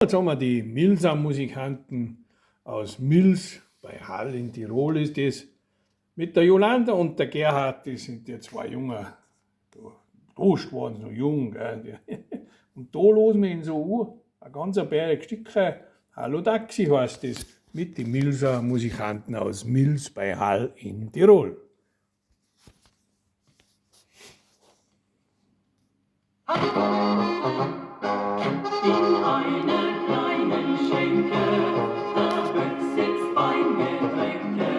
Jetzt haben wir die Milsa-Musikanten aus Mils, bei Hall in Tirol ist das, mit der Jolanda und der Gerhard, die sind ja zwei Junge, Toast waren sie noch jung, gell? Und da losen wir ihn so an, ein ganzer Berg Stücke, Hallo Taxi heißt das, mit den Milsa-Musikanten aus Mils bei Hall in Tirol. In einer kleinen Schenke, da sitzt beim Getränke,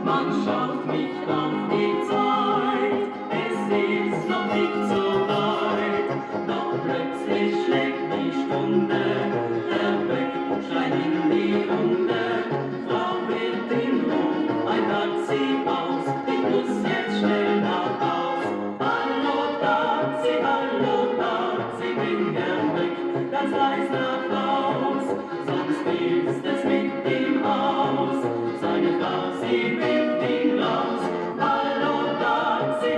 man schaut nicht auf die Zeit, es ist noch nicht so weit, doch plötzlich schlägt die Stunde, der Böck schreit in die Runde, Frau Wirtin ruft ein Taxi aus, ich muss jetzt schnell nach Haus. Hallo Taxi, bring der Böck ganz leis nach Haus, sonst ist es mit ihm aus, seine Frau, sie wirft ihn raus. Hallo Taxi,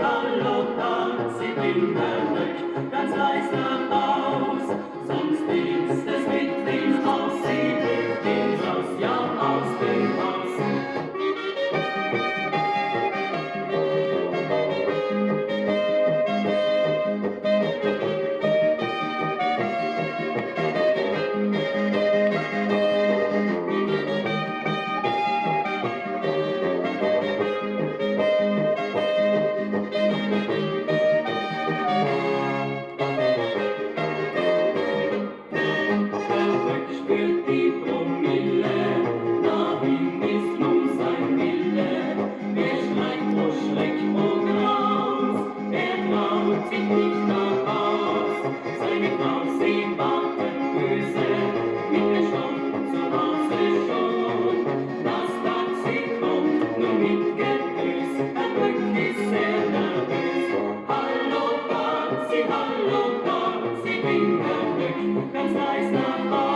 bring der Böck ganz leis nach Haus, sonst ist es mit ihm aus, sie wirft ihn raus, ja aus dem Haus. Spürt die Promille, dahin ist nun sein Wille. Er schreit, oh Schreck, oh Graus, er traut sich nicht nach Haus. Seine Frau, sie wartet böse, mit der Stunde zu Hause schon. Das Taxi kommt nur mit Gedös, der Böck ist sehr nervös. Hallo Taxi, bring der Böck ganz leis nach Haus.